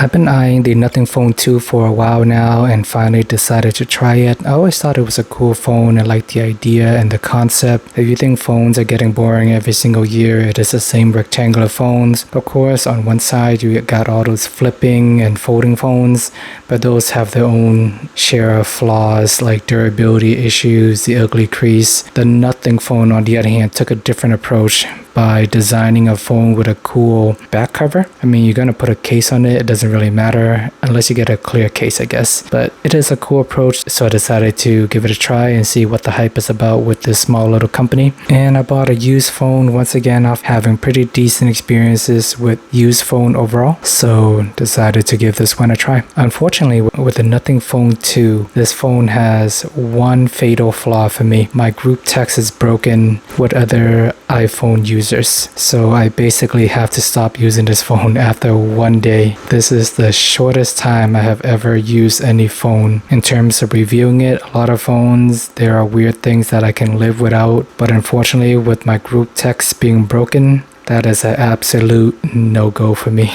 I've been eyeing the Nothing Phone 2 for a while now and finally decided to try it. I always thought it was a cool phone and liked the idea and the concept. If you think phones are getting boring every single year, it is the same rectangular phones. Of course, on one side you got all those flipping and folding phones, but those have their own share of flaws like durability issues, the ugly crease. The Nothing Phone, on the other hand, took a different approach by designing a phone with a cool back cover. I mean, you're gonna put a case on it, it doesn't really matter unless you get a clear case, I guess. But it is a cool approach, so I decided to give it a try and see what the hype is about with this small little company. And I bought a used phone once again off having pretty decent experiences with used phone overall, so decided to give this one a try. Unfortunately, with the Nothing Phone 2, this phone has one fatal flaw for me. My group text is broken with other iPhone users, so I basically have to stop using this phone after one day. This is the shortest time I have ever used any phone. In terms of reviewing it, a lot of phones, there are weird things that I can live without, but unfortunately with my group text being broken, that is an absolute no-go for me.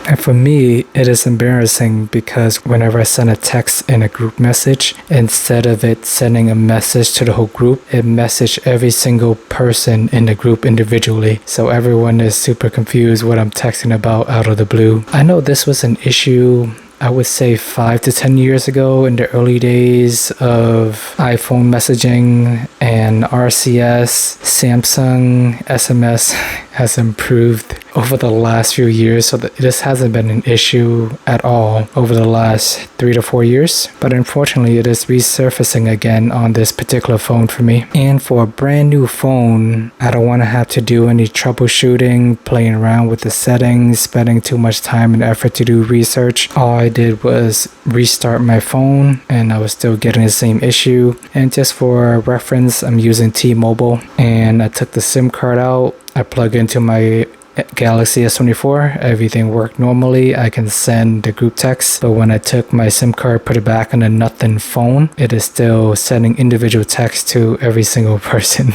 And for me, it is embarrassing because whenever I send a text in a group message, instead of it sending a message to the whole group, it messaged every single person in the group individually. So everyone is super confused what I'm texting about out of the blue. I know this was an issue, I would say 5 to 10 years ago in the early days of iPhone messaging and RCS. Samsung SMS has improved over the last few years, so that this hasn't been an issue at all over the last 3 to 4 years. But unfortunately, it is resurfacing again on this particular phone for me. And for a brand new phone, I don't want to have to do any troubleshooting, playing around with the settings, spending too much time and effort to do research. All I did was restart my phone and I was still getting the same issue. And just for reference, I'm using T-Mobile and I took the SIM card out. I plug into my Galaxy S24, everything worked normally. I can send the group text, but when I took my SIM card, put it back on the Nothing Phone, it is still sending individual text to every single person.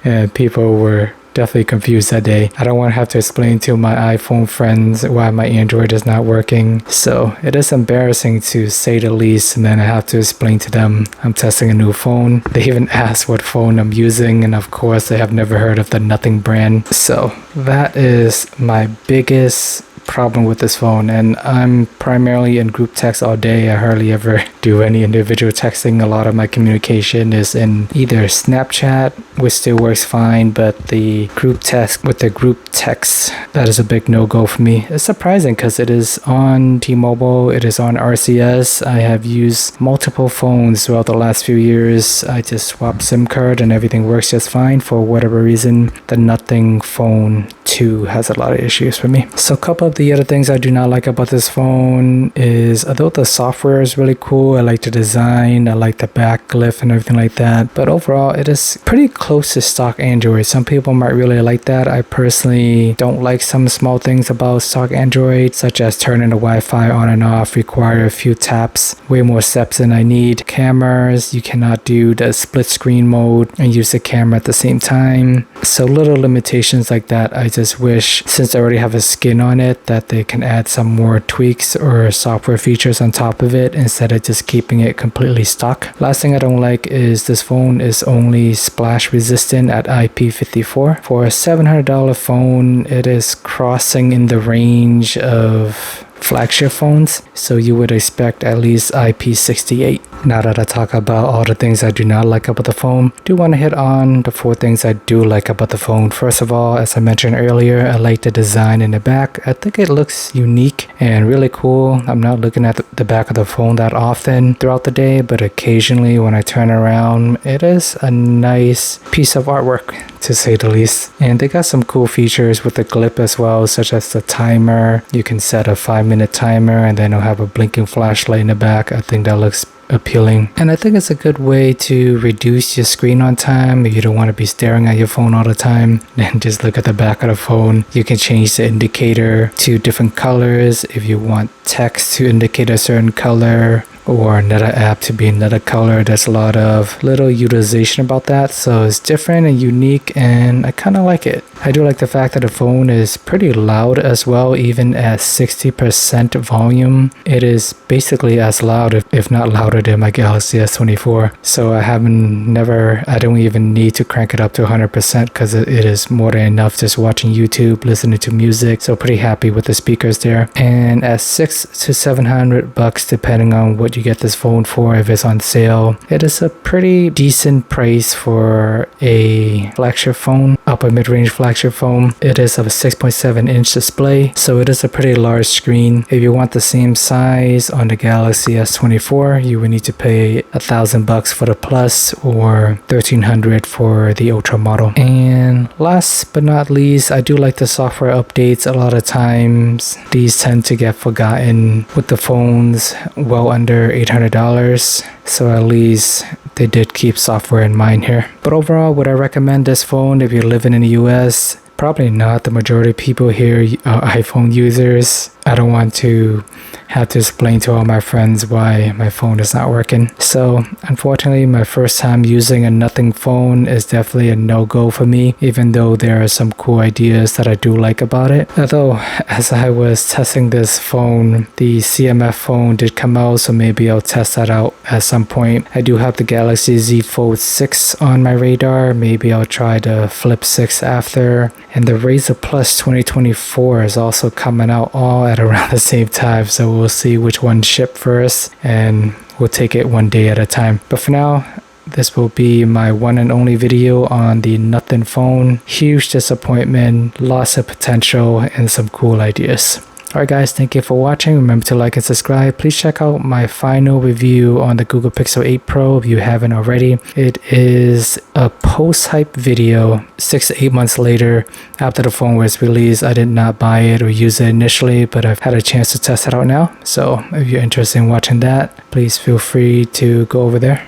And people were definitely confused that day. I don't want to have to explain to my iPhone friends why my Android is not working. So it is embarrassing to say the least, and then I have to explain to them I'm testing a new phone. They even ask what phone I'm using, and of course they have never heard of the Nothing brand. So that is my biggest problem with this phone, and I'm primarily in group text all day. I hardly ever do any individual texting. A lot of my communication is in either Snapchat, which still works fine, but the group text with the group text, that is a big no-go for me. It's surprising because it is on T-Mobile, it is on RCS. I have used multiple phones throughout the last few years. I just swapped SIM card and everything works just fine. For whatever reason, the Nothing Phone 2 has a lot of issues for me. So a couple of the other things I do not like about this phone is, although the software is really cool, I like the design, I like the backlift and everything like that, but overall it is pretty close to stock Android. Some people might really like that. I personally don't like some small things about stock Android, such as turning the Wi-Fi on and off require a few taps, way more steps than I need. Cameras, you cannot do the split screen mode and use the camera at the same time. So little limitations like that. I just wish, since I already have a skin on it, that they can add some more tweaks or software features on top of it instead of just keeping it completely stock. Last thing I don't like is this phone is only splash resistant at IP54. For a $700 phone, it is crossing in the range of flagship phones, so you would expect at least IP68. Now that I talk about all the things I do not like about the phone, I do want to hit on the 4 things I do like about the phone. First of all, as I mentioned earlier, I like the design in the back. I think it looks unique and really cool. I'm not looking at the back of the phone that often throughout the day, but occasionally when I turn around, it is a nice piece of artwork, to say the least. And they got some cool features with the clip as well, such as the timer. You can set a 5-minute timer and then it'll have a blinking flashlight in the back. I think that looks appealing, and I think it's a good way to reduce your screen on time. If you don't want to be staring at your phone all the time, then just look at the back of the phone. You can change the indicator to different colors if you want text to indicate a certain color, or another app to be another color. There's a lot of little utilization about that, so it's different and unique, and I kind of like it. I do like the fact that the phone is pretty loud as well. Even at 60% volume, it is basically as loud, if not louder, than my Galaxy S24. So I don't even need to crank it up to 100% because it is more than enough just watching YouTube, listening to music. So pretty happy with the speakers there. And at $600 to $700 depending on what you get this phone for, if it's on sale, it is a pretty decent price for a flagship phone, upper mid-range flagship phone. It is a 6.7-inch display, so it is a pretty large screen. If you want the same size on the Galaxy S24, you would need to pay $1,000 for the Plus or $1,300 for the Ultra model. And last but not least, I do like the software updates. A lot of times these tend to get forgotten with the phones well under $800, so at least they did keep software in mind here. But overall, would I recommend this phone if you're living in the US? Probably not. The majority of people here are iPhone users. I don't want to have to explain to all my friends why my phone is not working. So unfortunately, my first time using a nothing phone is definitely a no-go for me, even though there are some cool ideas that I do like about it. Although, as I was testing this phone, the CMF phone did come out, so maybe I'll test that out at some point. I do have the Galaxy Z Fold 6 on my radar. Maybe I'll try the Flip 6 after. And the Razer Plus 2024 is also coming out all at around the same time, so we'll see which one shipped first, and we'll take it one day at a time. But for now, this will be my one and only video on the nothing phone. Huge disappointment, lots of potential, and some cool ideas. Alright guys, thank you for watching. Remember to like and subscribe. Please check out my final review on the Google Pixel 8 Pro if you haven't already. It is a post-hype video 6 to 8 months later after the phone was released. I did not buy it or use it initially, but I've had a chance to test it out now. So if you're interested in watching that, please feel free to go over there.